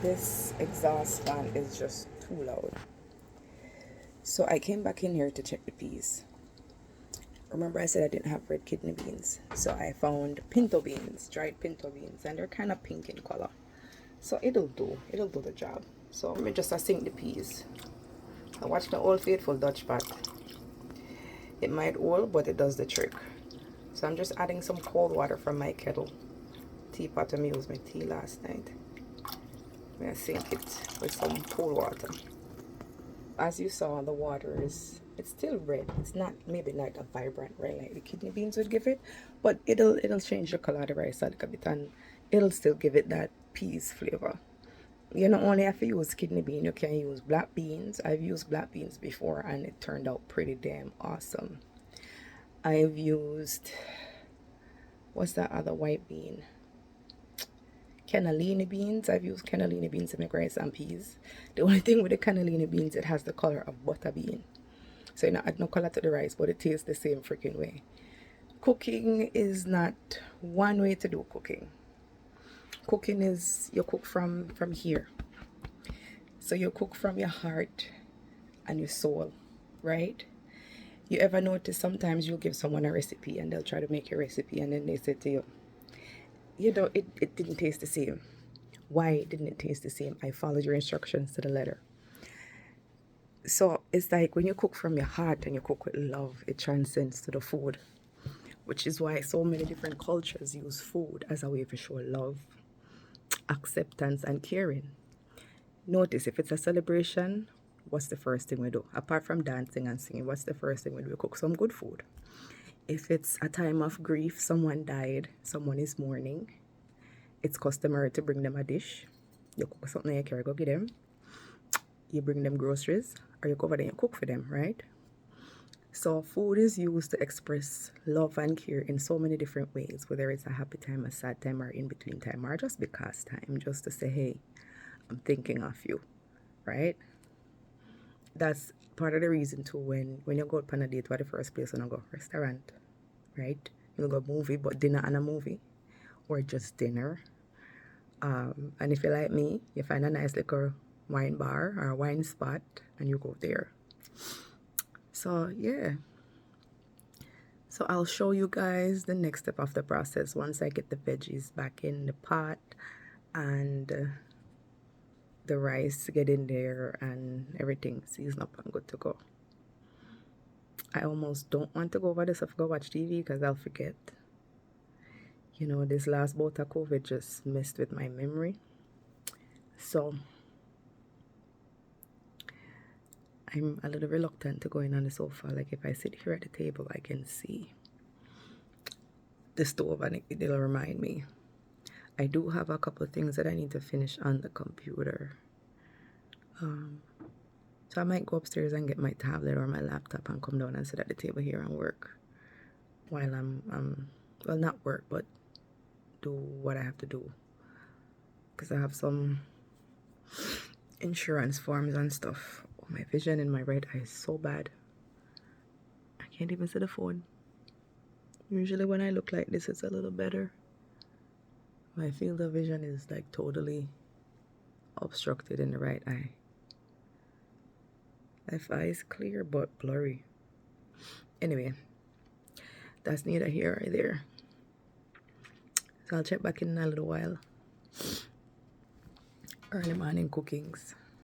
This exhaust fan is just too loud. So I came back in here to check the peas. Remember I said I didn't have red kidney beans. So I found pinto beans, dried pinto beans, and they're kind of pink in color. So it'll do the job. So let me just sink the peas. I watched the Old Faithful Dutch pot. It might oil, but it does the trick. So I'm just adding some cold water from my kettle. Teapot I used my tea last night. I'm gonna sink it with some cold water. As you saw, the water it's still red. It's not maybe like a vibrant red like the kidney beans would give it, but it'll change the color of the rice a little bit, and it'll still give it that peas flavor. You not only have to use kidney bean, you can use black beans. I've used black beans before and it turned out pretty damn awesome. I've used, what's that other white bean? Cannellini beans. I've used cannellini beans to make rice and peas. The only thing with the cannellini beans, it has the color of butter bean. So you know, add no color to the rice, but it tastes the same freaking way. Cooking is not one way to do cooking. Cooking is you cook from here. So you cook from your heart and your soul, right? You ever notice sometimes you'll give someone a recipe and they'll try to make your recipe and then they say to you, you know, it didn't taste the same. Why didn't it taste the same? I followed your instructions to the letter. So it's like when you cook from your heart and you cook with love, it transcends to the food, which is why so many different cultures use food as a way to show love, acceptance, and caring. Notice if it's a celebration, what's the first thing we do? Apart from dancing and singing, what's the first thing we do? We cook some good food. If it's a time of grief, someone died, someone is mourning, it's customary to bring them a dish. You cook something you carry, go get them. You bring them groceries, or you go over there and you cook for them, right? So food is used to express love and care in so many different ways, whether it's a happy time, a sad time, or in between time, or just because time, just to say, hey, I'm thinking of you, right? That's part of the reason too when you go out on a date, what the first place when you go? Restaurant, right? You'll go movie, but dinner and a movie, or just dinner. And if you like me, you find a nice little wine bar or a wine spot and you go there. So yeah. So I'll show you guys the next step of the process once I get the veggies back in the pot and the rice get in there and everything seasoned up and good to go. I almost don't want to go over this. I go watch TV because I'll forget. You know, this last bout of COVID just messed with my memory. So I'm a little reluctant to go in on the sofa. Like if I sit here at the table, I can see the stove and it'll remind me. I do have a couple of things that I need to finish on the computer. So I might go upstairs and get my tablet or my laptop and come down and sit at the table here and work while I'm well, not work, but do what I have to do. Because I have some insurance forms and stuff. Oh, my vision in my right eye is so bad. I can't even see the phone. Usually when I look like this, it's a little better. My field of vision is like totally obstructed in the right eye. Left eye is clear but blurry. Anyway, that's neither here or there. So I'll check back in a little while. Early morning cookings.